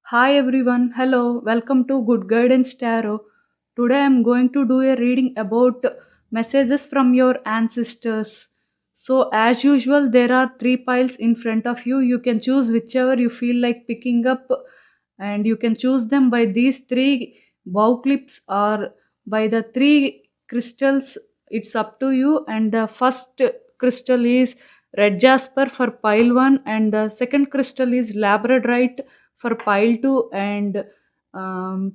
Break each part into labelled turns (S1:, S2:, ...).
S1: Hi everyone, hello, welcome to Good Guidance Tarot. Today I'm going to do a reading about messages from your ancestors. So, as usual, there are three piles in front of you. You can choose whichever you feel like picking up, and you can choose them by these three bow clips or by the three crystals. It's up to you. And the first crystal is red jasper for pile 1, and the second crystal is labradorite for pile 2, and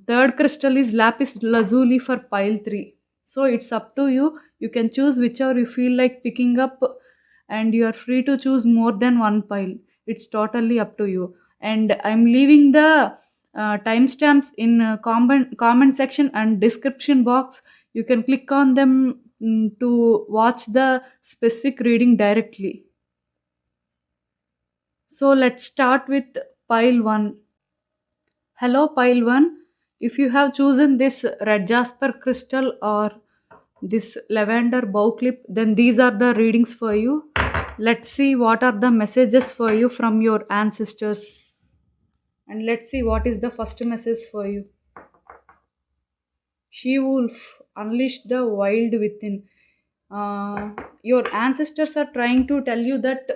S1: third crystal is lapis lazuli for pile 3. So it's up to you. You can choose whichever you feel like picking up, and you are free to choose more than one pile. It's totally up to you. And I'm leaving the timestamps in comment section and description box. You can click on them to watch the specific reading directly. So let's start with pile 1. Hello, pile 1. If you have chosen this red jasper crystal or this lavender bow clip, then these are the readings for you. Let's see what are the messages for you from your ancestors. And let's see what is the first message for you. She wolf, unleash the wild within. Your ancestors are trying to tell you that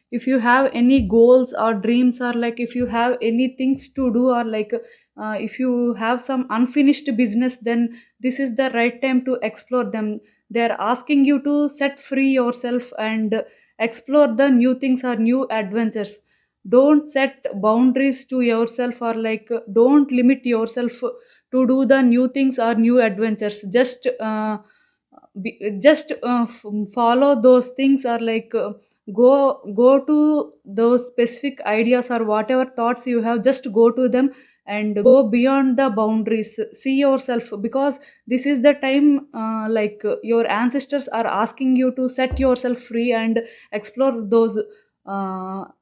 S1: if you have any goals or dreams, or like if you have any things to do, or like if you have some unfinished business, then this is the right time to explore them. They're asking you to set free yourself and explore the new things or new adventures. Don't set boundaries to yourself, or like don't limit yourself to do the new things or new adventures. Just follow those things, or like go to those specific ideas or whatever thoughts you have. Just go to them and go beyond the boundaries. See yourself, because this is the time, your ancestors are asking you to set yourself free and explore those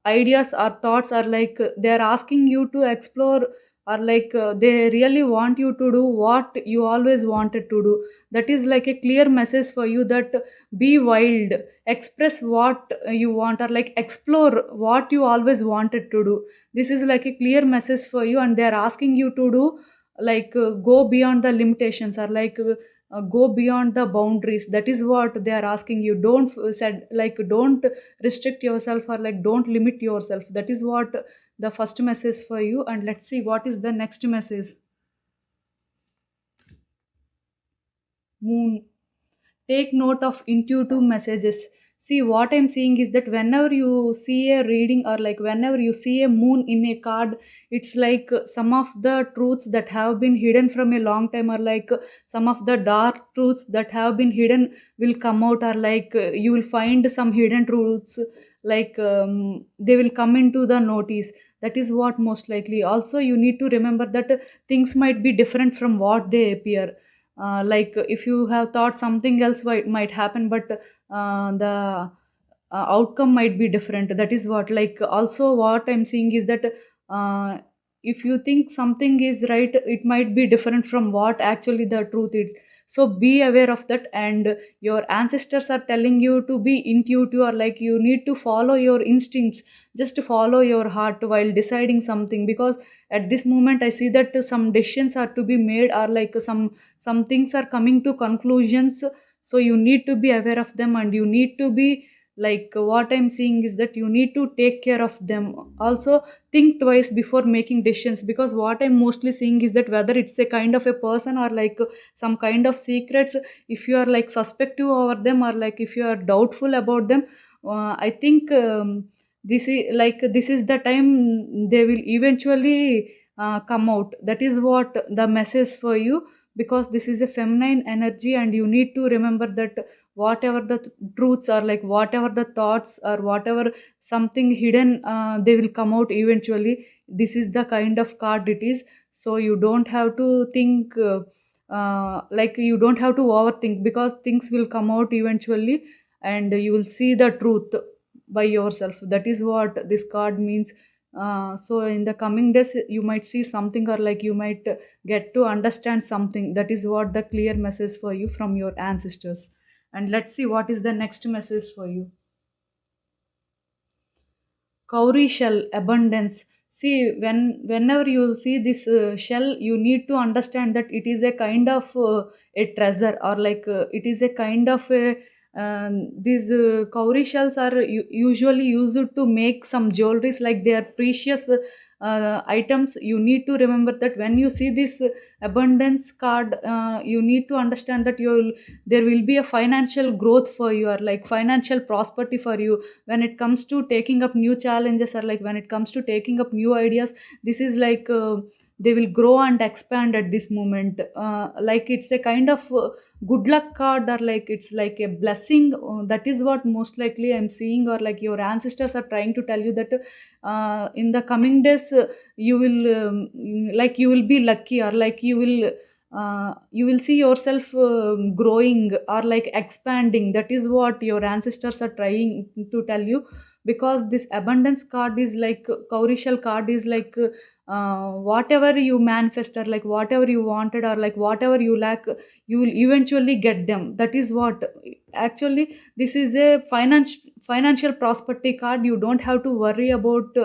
S1: ideas or thoughts, are like they're asking you to explore, or like they really want you to do what you always wanted to do. That is like a clear message for you, that be wild, express what you want, or like explore what you always wanted to do. This is like a clear message for you, and they're asking you to do, like go beyond the limitations, or like go beyond the boundaries. That is what they are asking you. Don't said like don't restrict yourself, or like don't limit yourself. That is what the first message for you. And let's see what is the next message. Moon, take note of intuitive messages. See, what I'm seeing is that whenever you see a reading, or like whenever you see a moon in a card, it's like some of the truths that have been hidden from a long time, or like some of the dark truths that have been hidden will come out, or like you will find some hidden truths, like they will come into the notice. That is what most likely. Also, you need to remember that things might be different from what they appear. Like if you have thought something else might happen, but the outcome might be different. That is what, like, also what I'm seeing is that uh, if you think something is right, it might be different from what actually the truth is. So be aware of that. And your ancestors are telling you to be intuitive, or like you need to follow your instincts. Just follow your heart while deciding something, because at this moment I see that some decisions are to be made, or like some things are coming to conclusions. So you need to be aware of them, and you need to be, like, what I'm seeing is that you need to take care of them. Also, think twice before making decisions, because what I'm mostly seeing is that whether it's a kind of a person, or like some kind of secrets, if you are like suspective over them, or like if you are doubtful about them, I think this is the time they will eventually come out. That is what the message for you, because this is a feminine energy, and you need to remember that whatever the truths are, like whatever the thoughts or whatever something hidden, they will come out eventually. This is the kind of card it is. So you don't have to think, like you don't have to overthink, because things will come out eventually, and you will see the truth by yourself. That is what this card means. So in the coming days you might see something, or like you might get to understand something. That is what the clear message for you from your ancestors. And let's see what is the next message for you. Cowrie shell, abundance. See, whenever you see this shell, you need to understand that it is a kind of a treasure, or like it is a kind of a these cowrie shells are usually used to make some jewelries, like they are precious items. You need to remember that when you see this abundance card, you need to understand that there will be a financial growth for you, or like financial prosperity for you when it comes to taking up new challenges, or like when it comes to taking up new ideas. This is like they will grow and expand at this moment. Like it's a kind of good luck card, or like it's like a blessing. That is what most likely I'm seeing, or like your ancestors are trying to tell you that in the coming days you will like you will be lucky, or like you will see yourself growing or like expanding. That is what your ancestors are trying to tell you, because this abundance card is like kaurishal card is like whatever you manifest, or like whatever you wanted, or like whatever you lack, you will eventually get them. That is what actually this is a financial prosperity card. You don't have to worry about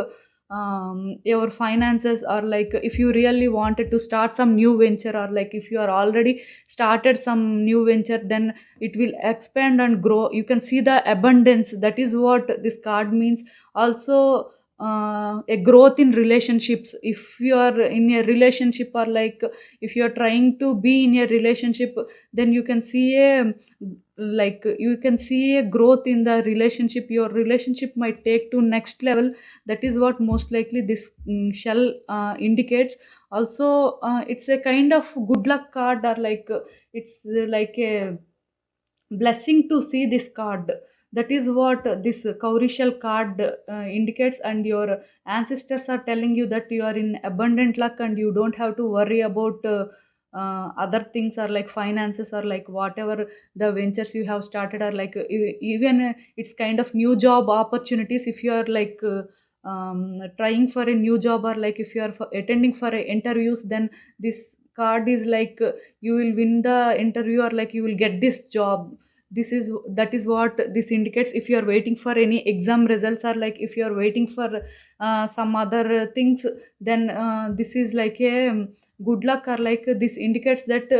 S1: your finances, or like if you really wanted to start some new venture, or like if you are already started some new venture, then it will expand and grow. You can see the abundance. That is what this card means. Also a growth in relationships. If you are in a relationship, or like if you are trying to be in a relationship, then you can see a like you can see a growth in the relationship. Your relationship might take to next level. That is what most likely this shell indicates. Also it's a kind of good luck card, or like it's like a blessing to see this card. That is what this kaurishal card indicates, and your ancestors are telling you that you are in abundant luck, and you don't have to worry about other things, or like finances, or like whatever the ventures you have started, or like even it's kind of new job opportunities. If you are like trying for a new job, or like if you are attending for interviews, then this card is like you will win the interview, or like you will get this job. That is what this indicates. If you are waiting for any exam results, or like if you are waiting for some other things, then this is like a good luck, or like this indicates that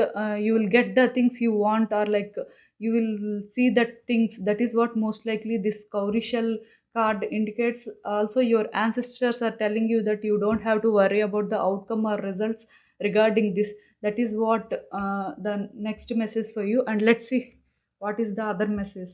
S1: you will get the things you want, or like you will see that things. That is what most likely this kaurishal card indicates. Also your ancestors are telling you that you don't have to worry about the outcome or results regarding this. That is what the next message for you. And let's see what is the other message.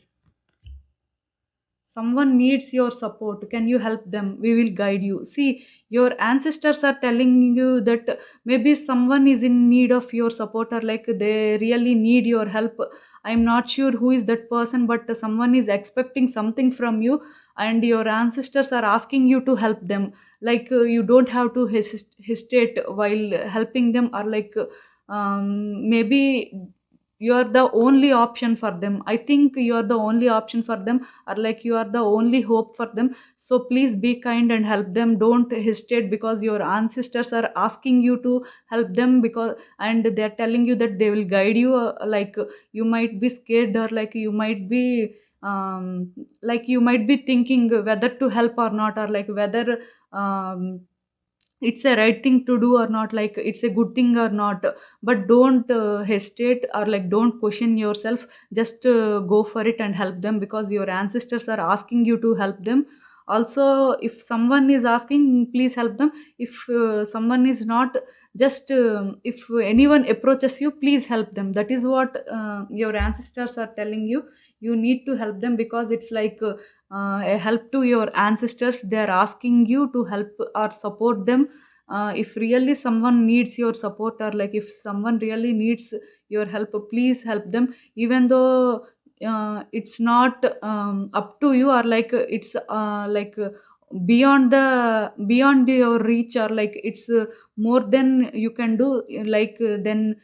S1: Someone needs your support. Can you help them? We will guide you. See, your ancestors are telling you that maybe someone is in need of your support, or like they really need your help. I'm not sure who is that person, but someone is expecting something from you, and your ancestors are asking you to help them. Like you don't have to hesitate while helping them, or like maybe you are the only option for them. I think you are the only option for them, or like you are the only hope for them. So please be kind and help them. Don't hesitate, because your ancestors are asking you to help them, because and they are telling you that they will guide you. Like you might be scared, or like you might be thinking whether to help or not, or like whether it's a right thing to do or not, like it's a good thing or not. But don't hesitate, or like don't question yourself. Just go for it and help them, because your ancestors are asking you to help them. Also, if someone is asking, please help them. If someone is not, just if anyone approaches you, please help them. That is what your ancestors are telling you. You need to help them, because it's like a help to your ancestors. They are asking you to help or support them. If really someone needs your support, or like if someone really needs your help, please help them. Even though it's not up to you, or like it's beyond your reach, or like it's more than you can do, like then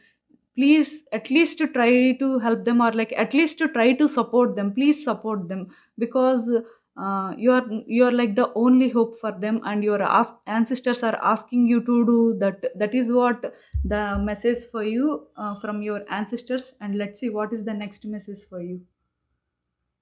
S1: please at least to try to help them, or like at least to try to support them. Please support them, because you are like the only hope for them, and your ancestors are asking you to do that. That is what the message for you from your ancestors. And let's see what is the next message for you.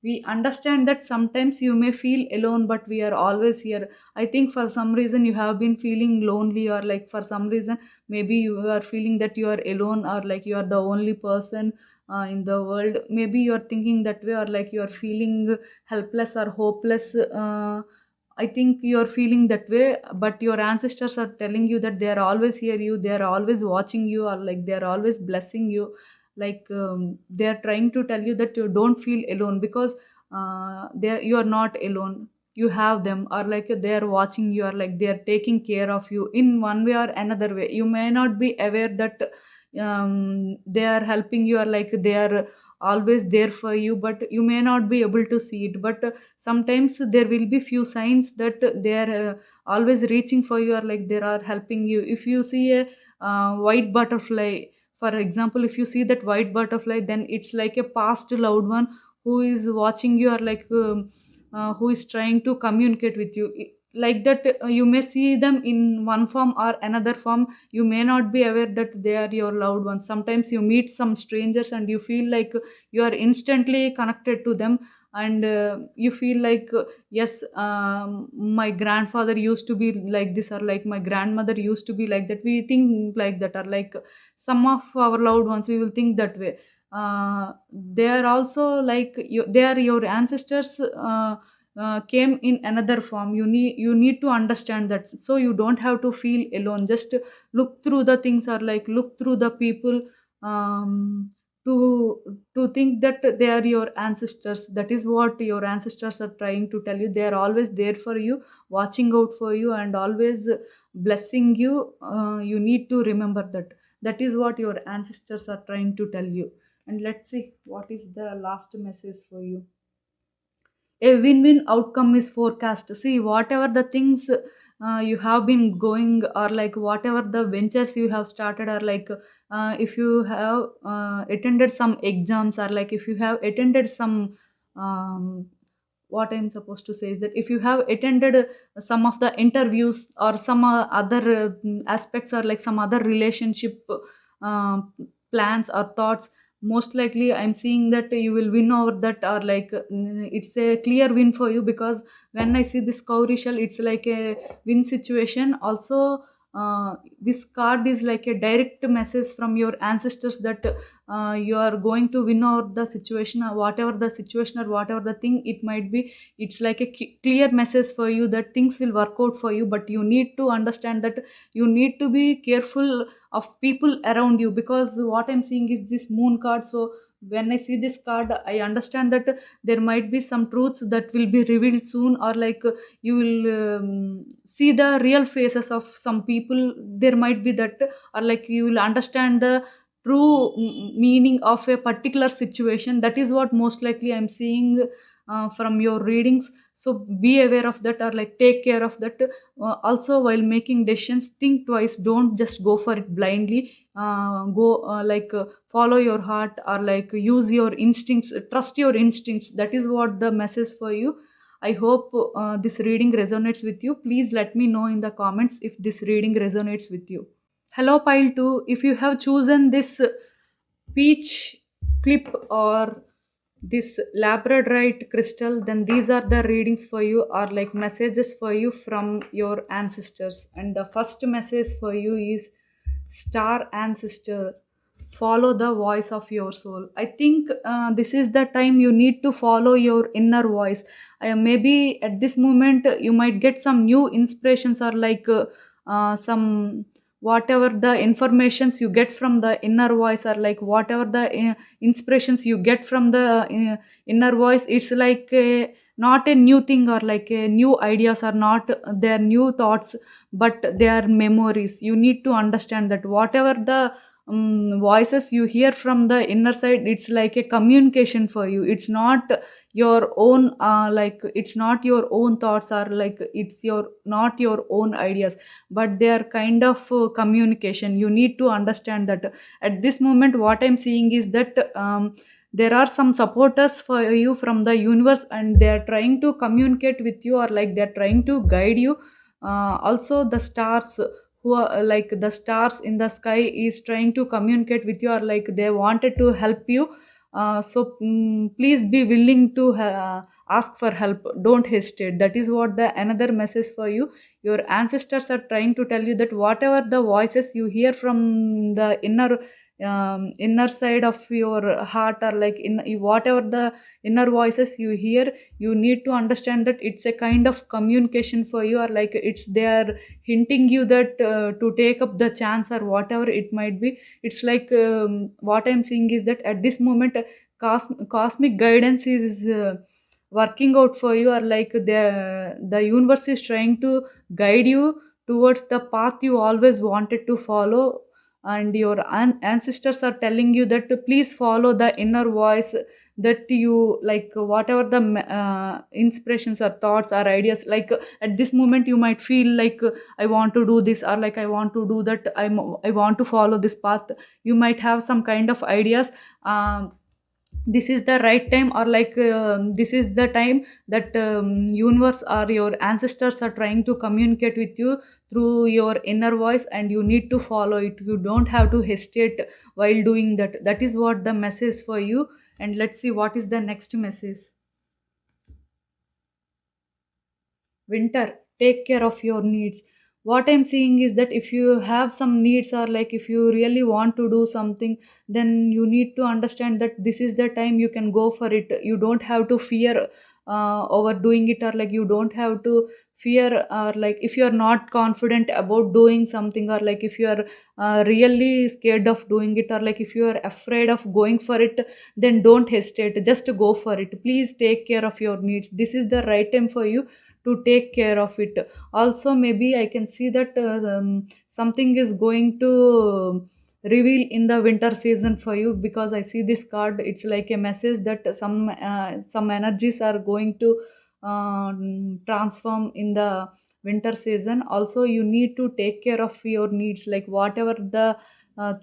S1: we understand that sometimes you may feel alone, but we are always here. I think for some reason you have been feeling lonely, or like for some reason maybe you are feeling that you are alone, or like you are the only person in the world. Maybe you are thinking that way, or like you are feeling helpless or hopeless. I think you are feeling that way, but your ancestors are telling you that they are always here, you, they are always watching you, or like they are always blessing you. Like they are trying to tell you that you don't feel alone, because you are not alone. You have them, or like they are watching you, or like they are taking care of you in one way or another way. You may not be aware that they are helping you, or like they are always there for you, but you may not be able to see it. But sometimes there will be few signs that they are always reaching for you, or like they are helping you. If you see a white butterfly, for example, if you see that white butterfly, then it's like a past loved one who is watching you, or like who is trying to communicate with you. Like that, you may see them in one form or another form. You may not be aware that they are your loved ones. Sometimes you meet some strangers and you feel like you are instantly connected to them, and you feel like yes, my grandfather used to be like this, or like my grandmother used to be like that. We think like that, or like some of our loved ones, we will think that way. They are also like you, they are your ancestors, came in another form. You need to understand that, so you don't have to feel alone. Just look through the things, or like look through the people, um, to think that they are your ancestors. That is what your ancestors are trying to tell you. They are always there for you, watching out for you, and always blessing you. You need to remember that. That is what your ancestors are trying to tell you. And let's see what is the last message for you. A win-win outcome is forecast. See, whatever the things you have been going, or like whatever the ventures you have started, or like if you have attended some exams, or like if you have attended some what I'm supposed to say is that if you have attended some of the interviews, or some other aspects, or like some other relationship uh, plans or thoughts, most likely I'm seeing that you will win over that, or like it's a clear win for you. Because when I see this cowrie shell, it's like a win situation also. This card is like a direct message from your ancestors that you are going to win over the situation, or whatever the situation or whatever the thing it might be. It's like a clear message for you that things will work out for you. But you need to understand that you need to be careful of people around you, because what I'm seeing is this moon card. So when I see this card, I understand that there might be some truths that will be revealed soon, or like you will see the real faces of some people. There might be that, or like you will understand the true meaning of a particular situation. That is what most likely I'm seeing from your readings. So be aware of that, or like take care of that. Also, while making decisions, think twice. Don't just go for it blindly. Go like follow your heart, or like use your instincts, trust your instincts. That is what the message for you. I hope this reading resonates with you. Please let me know in the comments if this reading resonates with you. Hello, pile 2. If you have chosen this peach clip or this labradorite crystal, then these are the readings for you, or like messages for you from your ancestors. And the first message for you is: star ancestor, follow the voice of your soul. I think this is the time you need to follow your inner voice. Maybe at this moment you might get some new inspirations, or like some whatever the informations you get from the inner voice, or like whatever the inspirations you get from the inner voice. It's like not a new thing, or like a new ideas, or not their new thoughts, but they are memories. You need to understand that whatever the voices you hear from the inner side, it's like a communication for you. It's not your own like it's not your own thoughts, or like it's your not your own ideas, but they are kind of communication. You need to understand that. At this moment what I'm seeing is that there are some supporters for you from the universe, and they are trying to communicate with you, or like they are trying to guide you. Also the stars, who are like the stars in the sky, is trying to communicate with you, or like they wanted to help you. Please be willing to ask for help. Don't hesitate. That is what the another message for you. Your ancestors are trying to tell you that whatever the voices you hear from the inner side of your heart, or like in whatever the inner voices you hear, you need to understand that it's a kind of communication for you, or like it's they are hinting you that to take up the chance or whatever it might be. It's like what I'm seeing is that at this moment cosmic guidance is working out for you, or like the universe is trying to guide you towards the path you always wanted to follow. And your ancestors are telling you that to please follow the inner voice, that you like whatever the inspirations or thoughts or ideas, like at this moment you might feel like I want to do this, or like I want to do that, I want to follow this path. You might have some kind of ideas. This is the right time, or like this is the time that universe or your ancestors are trying to communicate with you through your inner voice, and you need to follow it. You don't have to hesitate while doing that. That is what the message for you. And let's see what is the next message. Winter, take care of your needs. What I'm seeing is that if you have some needs, or like if you really want to do something, then you need to understand that this is the time you can go for it. You don't have to fear overdoing it, or like you don't have to fear, or like if you are not confident about doing something, or like if you are really scared of doing it, or like if you are afraid of going for it, then don't hesitate, just go for it. Please take care of your needs. This is the right time for you to take care of it. Also maybe I can see that something is going to reveal in the winter season for you, because I see this card. It's like a message that some energies are going to transform in the winter season. Also you need to take care of your needs, like whatever the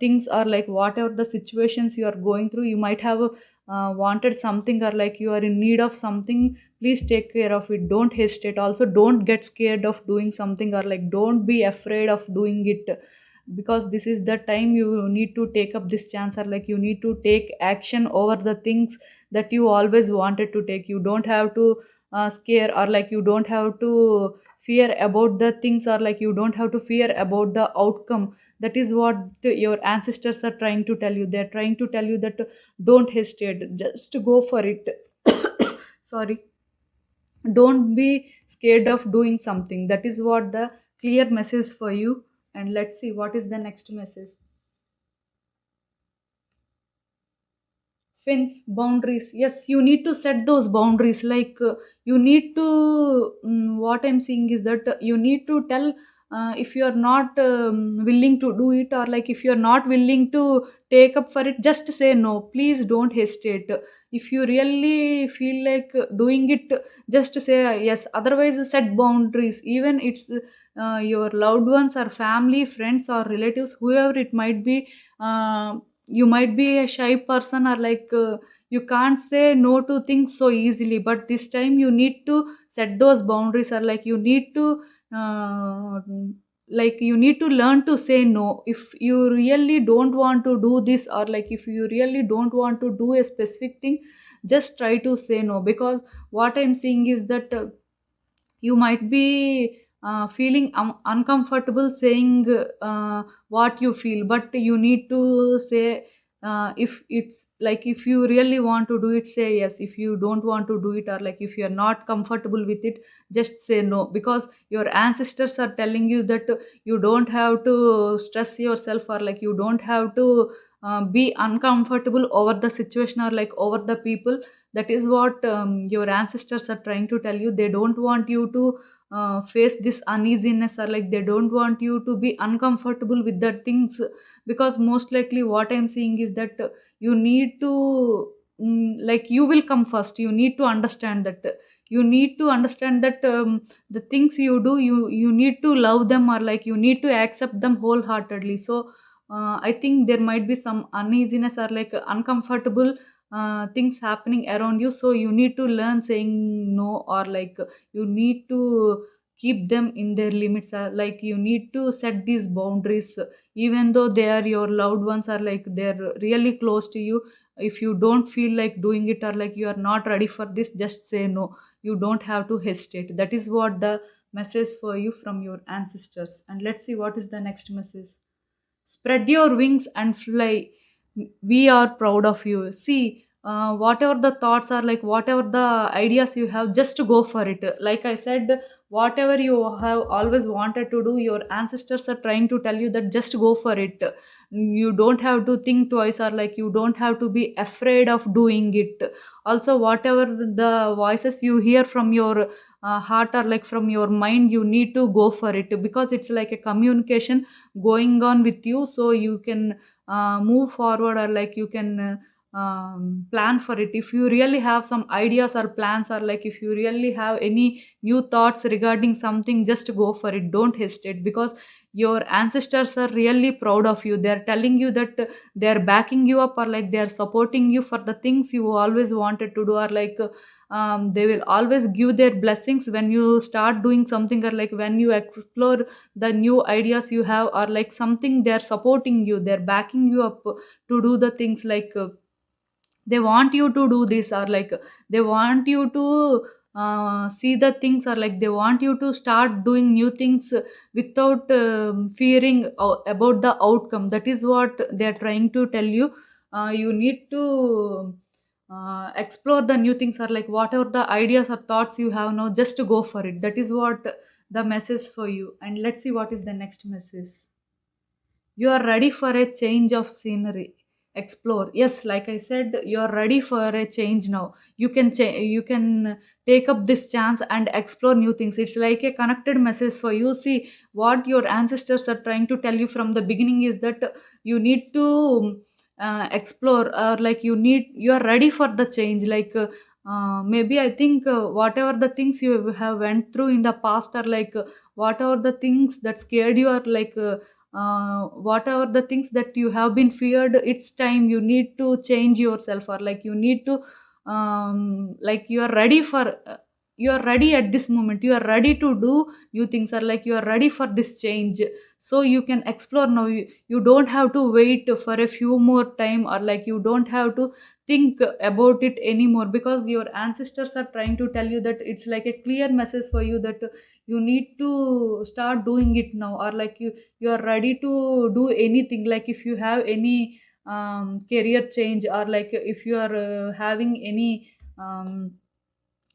S1: things, or like whatever the situations you are going through. You might have wanted something, or like you are in need of something. Please take care of it. Don't hesitate. Also don't get scared of doing something, or like don't be afraid of doing it, because this is the time you need to take up this chance, or like you need to take action over the things that you always wanted to take. You don't have to scare, or like you don't have to fear about the things, or like you don't have to fear about the outcome. That is what your ancestors are trying to tell you. They're trying to tell you that don't hesitate, just go for it. Sorry, don't be scared of doing something. That is what the clear message for you. And let's see what is the next message. Fence, boundaries. Yes, you need to set those boundaries. Like you need to what I'm seeing is that you need to tell, if you are not willing to do it, or like if you are not willing to take up for it, just say no. Please don't hesitate. If you really feel like doing it, just say yes. Otherwise set boundaries. Even it's your loved ones or family, friends or relatives, whoever it might be. You might be a shy person, or like you can't say no to things so easily, but this time you need to set those boundaries, or like you need to uh, you need to learn to say no. If you really don't want to do this, or like if you really don't want to do a specific thing, just try to say no. Because what I'm seeing is that you might be feeling uncomfortable saying what you feel, but you need to say, if it's like if you really want to do it, say yes. If you don't want to do it, or like if you are not comfortable with it, just say no. Because your ancestors are telling you that you don't have to stress yourself, or like you don't have to be uncomfortable over the situation, or like over the people. That is what your ancestors are trying to tell you. They don't want you to face this uneasiness, or like they don't want you to be uncomfortable with the things. Because most likely what I'm seeing is that you need to like you will come first. You need to understand that the things you do, you need to love them, or like you need to accept them wholeheartedly. So I think there might be some uneasiness, or like uncomfortable things happening around you. So you need to learn saying no, or like you need to keep them in their limits. Like you need to set these boundaries, even though they are your loved ones, or like they're really close to you. if you don't feel like doing it, or like you are not ready for this, just say no. You don't have to hesitate. That is what the message for you from your ancestors. And let's see what is the next message. Spread your wings and fly. We are proud of you. See, whatever the thoughts are, like whatever the ideas you have, just to go for it. Like I said, whatever you have always wanted to do, your ancestors are trying to tell you that just go for it. You don't have to think twice, or like you don't have to be afraid of doing it. Also, whatever the voices you hear from your heart, or like from your mind, you need to go for it, because it's like a communication going on with you, so you can move forward, or like you can plan for it. If you really have some ideas or plans, or like if you really have any new thoughts regarding something, just go for it. Don't hesitate, because your ancestors are really proud of you. They're telling you that they're backing you up, or like they're supporting you for the things you always wanted to do, or like they will always give their blessings when you start doing something, or like when you explore the new ideas you have, or like something. They're supporting you, they're backing you up to do the things, like they want you to do this, or like they want you to see the things, or like they want you to start doing new things without fearing about the outcome. That is what they're trying to tell you. You need to explore the new things, or like whatever the ideas or thoughts you have now, just to go for it. That is what the message for you. And let's see what is the next message. You are ready for a change of scenery. Explore. Yes, like I said, you are ready for a change now. You can you can take up this chance and explore new things. It's like a connected message for you. See, what your ancestors are trying to tell you from the beginning is that you need to explore, or like you are ready for the change. Like maybe I think whatever the things you have went through in the past, or like whatever the things that scared you, or like whatever the things that you have been feared, it's time you need to change yourself, or like you need to like you are ready for you are ready at this moment. You are ready to do new things, or like you are ready for this change, so you can explore now. You don't have to wait for a few more time, or like you don't have to think about it anymore, because your ancestors are trying to tell you that it's like a clear message for you, that you need to start doing it now, or like you are ready to do anything. Like if you have any career change, or like if you are having any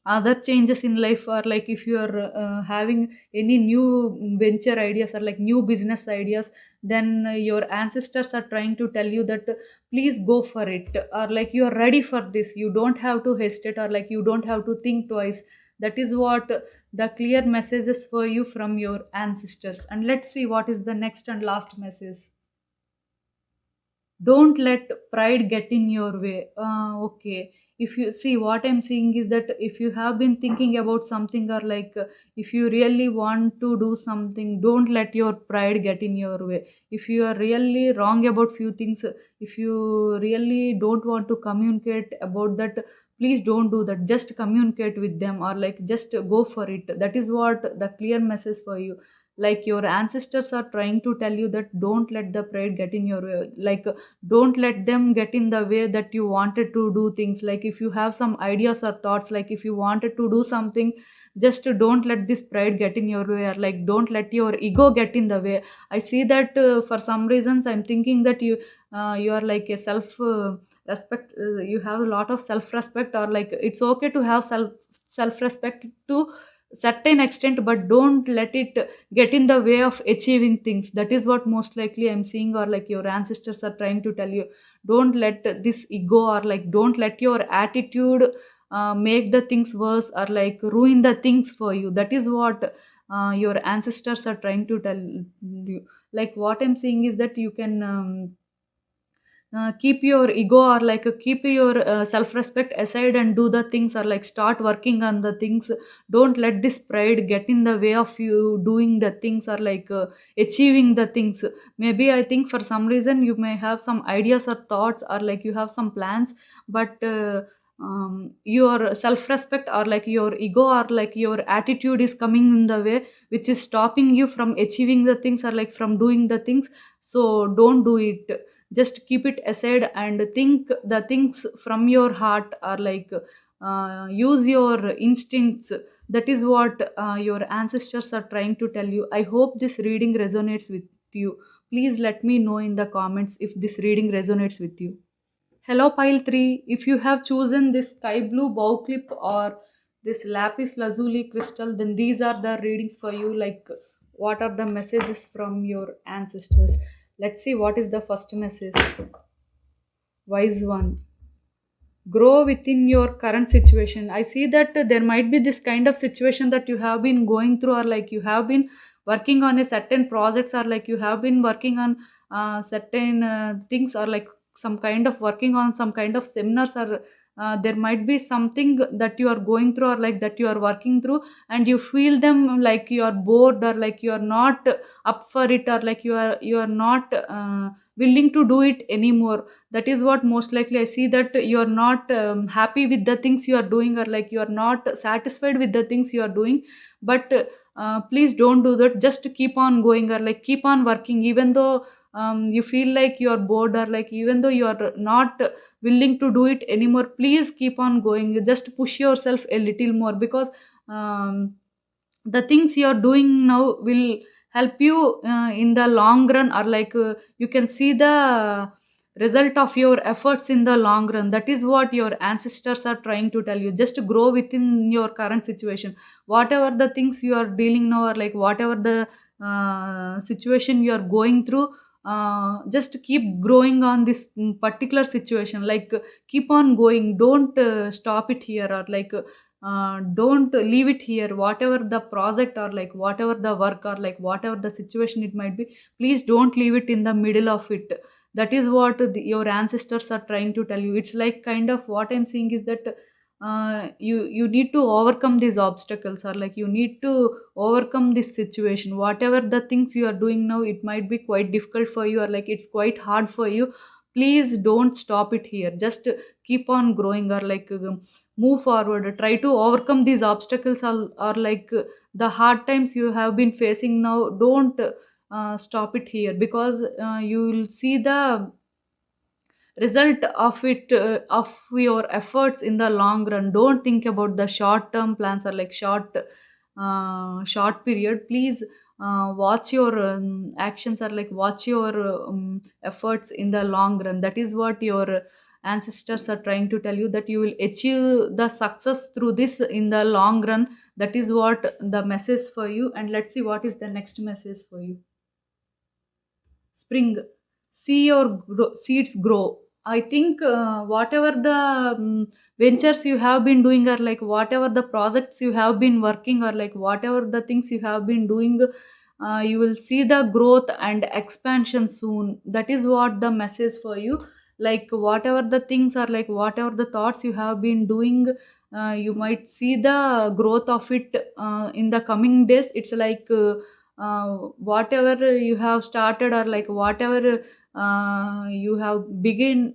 S1: other changes in life, or like if you are having any new venture ideas, or like new business ideas, then your ancestors are trying to tell you that please go for it, or like you are ready for this. You don't have to hesitate, or like you don't have to think twice. That is what the clear messages for you from your ancestors. And let's see what is the next and last message. Don't let pride get in your way. Okay, if you see, what I'm seeing is that if you have been thinking about something, or like if you really want to do something, don't let your pride get in your way. If you are really wrong about few things, if you really don't want to communicate about that, please don't do that. Just communicate with them, or like just go for it. That is what the clear message for you. Like your ancestors are trying to tell you that don't let the pride get in your way. Like don't let them get in the way that you wanted to do things. Like if you have some ideas or thoughts, like if you wanted to do something, just don't let this pride get in your way, or like don't let your ego get in the way. I see that for some reasons I'm thinking that you are like a self respect. You have a lot of self respect, or like it's okay to have self respect to certain extent, but don't let it get in the way of achieving things. That is what most likely I'm seeing, or like your ancestors are trying to tell you. Don't let this ego, or like don't let your attitude make the things worse, or like ruin the things for you. That is what your ancestors are trying to tell you. Like what I'm seeing is that you can keep your ego, or like keep your self respect aside and do the things, or like start working on the things. Don't let this pride get in the way of you doing the things, or like achieving the things. Maybe I think for some reason you may have some ideas or thoughts, or like you have some plans, but your self respect, or like your ego, or like your attitude is coming in the way, which is stopping you from achieving the things, or like from doing the things. So don't do it. just keep it aside and think the things from your heart, or use your instincts. That is what your ancestors are trying to tell you. I hope this reading resonates with you. Please let me know in the comments if this reading resonates with you. Hello, pile 3. If you have chosen this sky blue bow clip or this lapis lazuli crystal, then these are the readings for you. Like, what are the messages from your ancestors? Let's see what is the first message. Wise one, grow within your current situation. I see that there might be this kind of situation that you have been going through, or like you have been working on a certain projects, or like you have been working on certain things, or like some kind of working on some kind of seminars, or there might be something that you are going through, or like that you are working through, and you feel them like you are bored, or like you are not up for it, or like you are not willing to do it anymore. That is what most likely I see, that you are not happy with the things you are doing, or like you are not satisfied with the things you are doing. But please don't do that. Just keep on going, or like keep on working, even though you feel like you are bored, or like even though you are not willing to do it anymore. Please keep on going, just push yourself a little more, because um, the things you are doing now will help you in the long run, or you can see the result of your efforts in the long run. That is what your ancestors are trying to tell you. Just grow within your current situation, whatever the things you are dealing now, or like whatever the situation you are going through. Just keep growing on this particular situation. Keep on going, don't stop it here, or don't leave it here. Whatever the project, or like whatever the work, or like whatever the situation it might be, please don't leave it in the middle of it. That is what your ancestors are trying to tell you. It's like kind of what I'm seeing is that you need to overcome these obstacles, or like you need to overcome this situation. Whatever the things you are doing now, it might be quite difficult for you, or like it's quite hard for you. Please don't stop it here. Just keep on growing, or move forward. Try to overcome these obstacles, or the hard times you have been facing now. Don't stop it here, because you will see the result of it, of your efforts in the long run. Don't think about the short term plans, or like short period. Please watch your actions, or like watch your efforts in the long run. That is what your ancestors are trying to tell you, that you will achieve the success through this in the long run. That is what the message for you. And let's see what is the next message for you. Spring, see your seeds grow. I think whatever the ventures you have been doing, or like whatever the projects you have been working, or like whatever the things you have been doing, you will see the growth and expansion soon. That is what the message for you. Like whatever the things, or like whatever the thoughts you have been doing, you might see the growth of it in the coming days. It's like whatever you have started, or like whatever you have begin,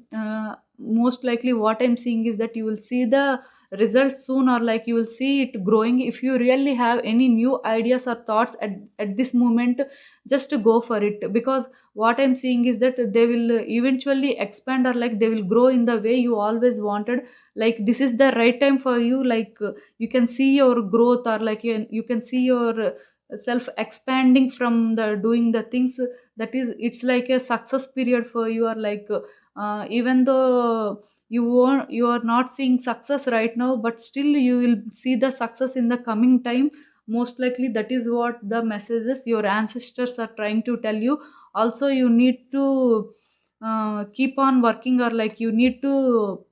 S1: most likely what I'm seeing is that you will see the results soon, or like you will see it growing. If you really have any new ideas or thoughts at this moment, just go for it, because what I'm seeing is that they will eventually expand, or like they will grow in the way you always wanted. Like this is the right time for you. You can see your growth, or like you can see your self expanding from the doing the things. That is, it's like a success period for you, or even though you are not seeing success right now, but still you will see the success in the coming time. Most likely that is what the messages your ancestors are trying to tell you. Also, you need to keep on working, or like you need to,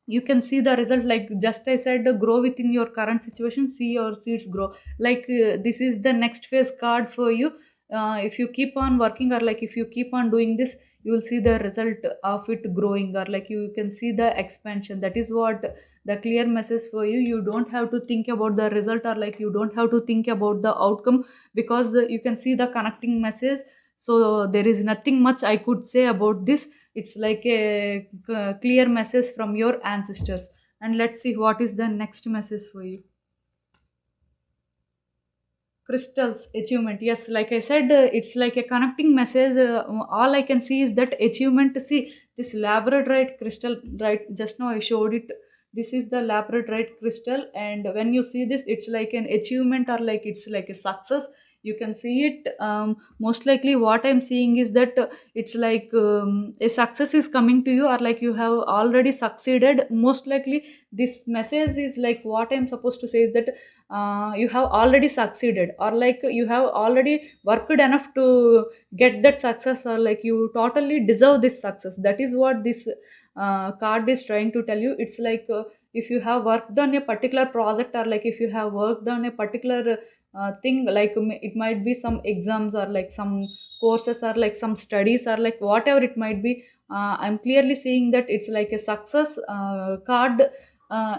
S1: you can see the result. Like just I said, grow within your current situation, see your seeds grow. This is the next phase card for you. If you keep on working, or like if you keep on doing this, you will see the result of it growing, or like you can see the expansion. That is what the clear message for you. You don't have to think about the result, or like you don't have to think about the outcome, because you can see the connecting message. So there is nothing much I could say about this. It's like a clear message from your ancestors. And let's see what is the next message for you. Crystals, achievement. Yes, like I said, it's like a connecting message. All I can see is that achievement. See, this labradorite crystal, right? Just now I showed it. This is the labradorite crystal, and when you see this, it's like an achievement, or like it's like a success. You can see it. Most likely, what I'm seeing is that it's like a success is coming to you, or like you have already succeeded. Most likely, this message is like what I'm supposed to say is that you have already succeeded, or like you have already worked enough to get that success, or like you totally deserve this success. That is what this card is trying to tell you. It's like if you have worked on a particular project, or like if you have worked on a particular thing, like it might be some exams, or like some courses, or like some studies, or like whatever it might be. I'm clearly seeing that it's like a success card.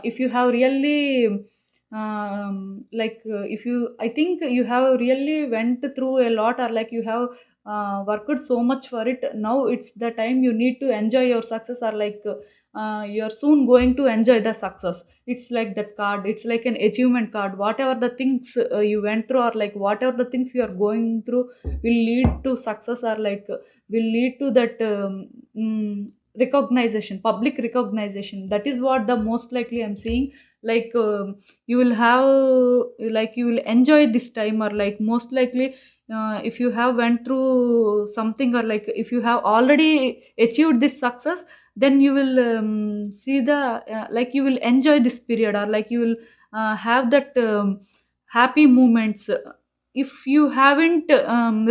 S1: If you have really if you, I think you have really went through a lot, or like you have worked so much for it. Now it's the time you need to enjoy your success, or like you're soon going to enjoy the success. It's like that card. It's like an achievement card. Whatever the things you went through, or like whatever the things you are going through will lead to success, or like will lead to that recognition, public recognition. That is what the most likely I'm seeing. Like you will have, like you will enjoy this time, or like most likely if you have went through something, or like if you have already achieved this success, then you will see the like you will enjoy this period, or like you will have that happy moments. If you haven't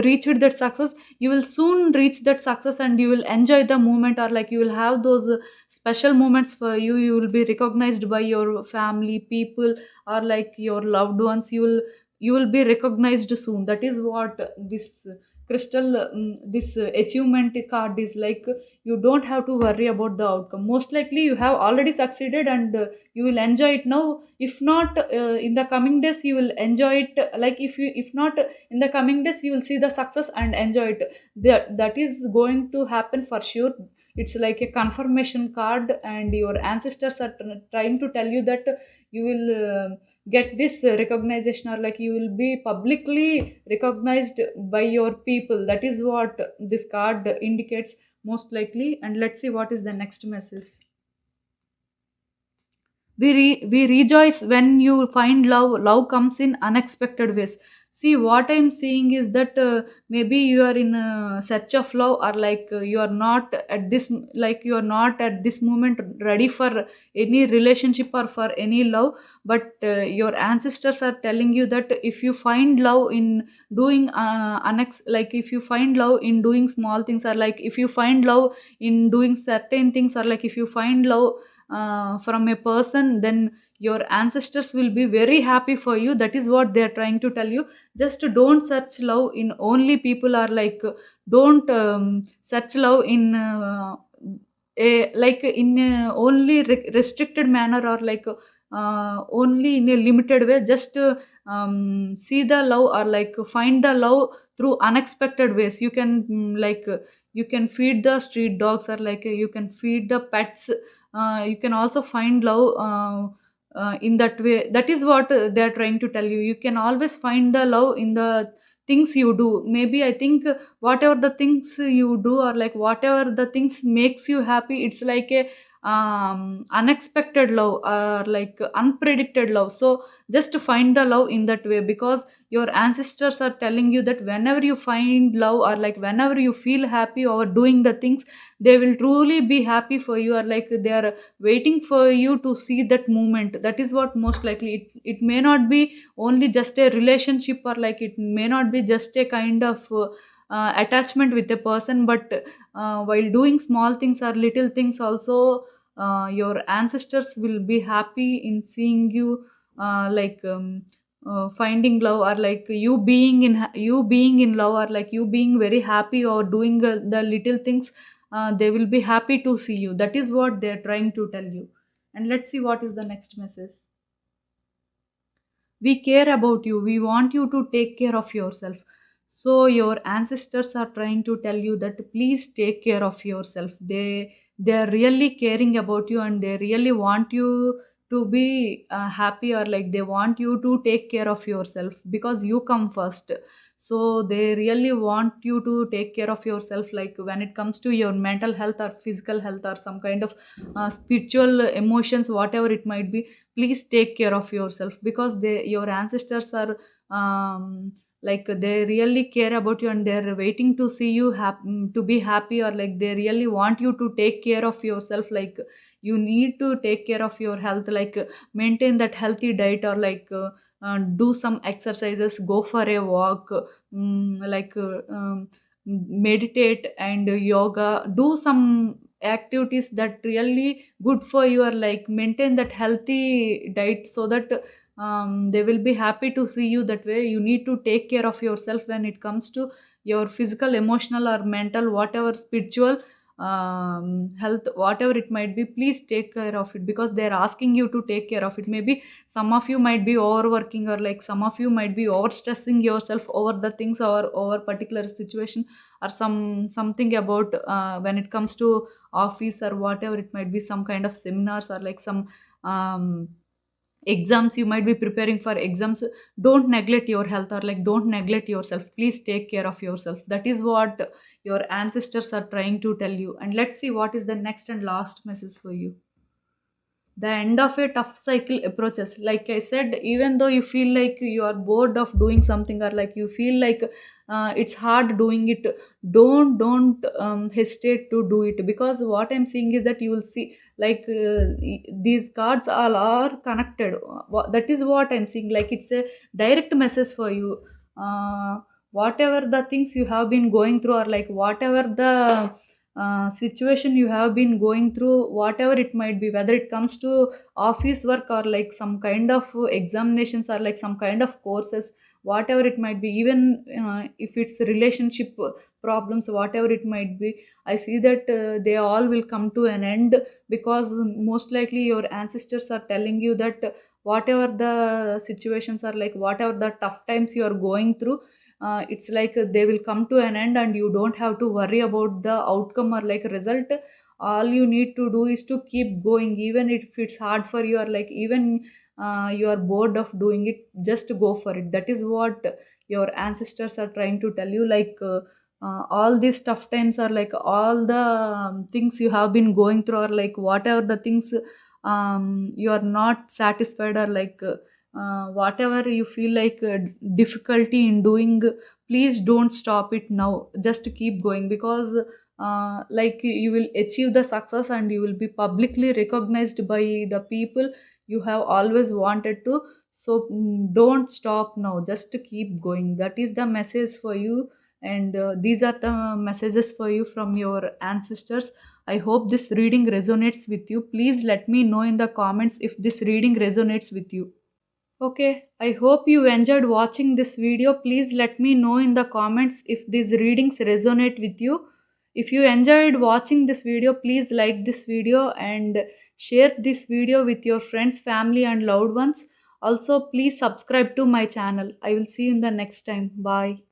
S1: reached that success, you will soon reach that success, and you will enjoy the moment, or like you will have those special moments for you. You will be recognized by your family people, or like your loved ones. You will be recognized soon. That is what this crystal this achievement card is like. You don't have to worry about the outcome. Most likely you have already succeeded, and you will enjoy it now. If not, in the coming days you will enjoy it. Like if not, in the coming days you will see the success and enjoy it. That is going to happen for sure. It's like a confirmation card, and your ancestors are trying to tell you that you will get this recognition, or like you will be publicly recognized by your people. That is what this card indicates, most likely. And let's see what is the next message. We rejoice when you find love comes in unexpected ways. See, what I'm seeing is that maybe you are in a search of love, or like you are not at this, like you are not at this moment ready for any relationship or for any love. But your ancestors are telling you that if you find love in doing like if you find love in doing small things, or like if you find love in doing certain things, or like if you find love from a person, then your ancestors will be very happy for you. That is what they are trying to tell you. Just don't search love in only people, or like don't search love in like in a only restricted manner, or like only in a limited way. Just see the love, or like find the love through unexpected ways. You can you can feed the street dogs, or like you can feed the pets. You can also find love in that way. That is what they are trying to tell you. You can always find the love in the things you do. Maybe I think whatever the things you do, or like whatever the things makes you happy, it's like a unexpected love, or like unpredicted love. So just to find the love in that way, because your ancestors are telling you that whenever you find love, or like whenever you feel happy over doing the things, they will truly be happy for you, or like they are waiting for you to see that moment. That is what most likely. It may not be only just a relationship, or like it may not be just a kind of attachment with a person, but while doing small things or little things also, your ancestors will be happy in seeing you finding love, or like you being in love, or like you being very happy or doing the little things. They will be happy to see you. That is what they're trying to tell you. And let's see what is the next message. We care about you. We want you to take care of yourself. So your ancestors are trying to tell you that please take care of yourself. They are really caring about you, and they really want you to be happy, or like they want you to take care of yourself because you come first. So they really want you to take care of yourself, like when it comes to your mental health or physical health or some kind of spiritual emotions, whatever it might be. Please take care of yourself because your ancestors are like they really care about you, and they're waiting to see you to be happy, or like they really want you to take care of yourself. Like you need to take care of your health, like maintain that healthy diet, or like do some exercises, go for a walk, like meditate and yoga, do some activities that really good for you, or like maintain that healthy diet, so that they will be happy to see you that way. You need to take care of yourself when it comes to your physical, emotional, or mental, whatever, spiritual health, whatever it might be. Please take care of it because they're asking you to take care of it. Maybe some of you might be overworking, or like some of you might be overstressing yourself over the things, or over particular situation, or something about when it comes to office, or whatever it might be, some kind of seminars, or like some exams, you might be preparing for exams. Don't neglect your health, or like don't neglect yourself. Please take care of yourself. That is what your ancestors are trying to tell you. And let's see what is the next and last message for you. The end of a tough cycle approaches. Like I said, even though you feel like you are bored of doing something, or like you feel like it's hard doing it, don't hesitate to do it, because what I'm seeing is that you will see, like these cards all are connected. That is what I'm seeing, like it's a direct message for you. Whatever the things you have been going through, or like whatever the situation you have been going through, whatever it might be, whether it comes to office work, or like some kind of examinations, or like some kind of courses, whatever it might be, even if it's relationship problems, whatever it might be, I see that they all will come to an end, because most likely your ancestors are telling you that whatever the situations are, like whatever the tough times you are going through, it's like they will come to an end, and you don't have to worry about the outcome or like result. All you need to do is to keep going, even if it's hard for you, or like even you are bored of doing it, just go for it. That is what your ancestors are trying to tell you. Like all these tough times, are like all the things you have been going through, or like whatever the things you are not satisfied, or like whatever you feel like difficulty in doing, please don't stop it now, just keep going, because like you will achieve the success, and you will be publicly recognized by the people you have always wanted to. So don't stop now, just keep going. That is the message for you, and these are the messages for you from your ancestors. I hope this reading resonates with you. Please let me know in the comments if this reading resonates with you. Okay, I hope you enjoyed watching this video. Please let me know in the comments if these readings resonate with you. If you enjoyed watching this video, please like this video and share this video with your friends, family, and loved ones. Also, please subscribe to my channel. I will see you in the next time. Bye.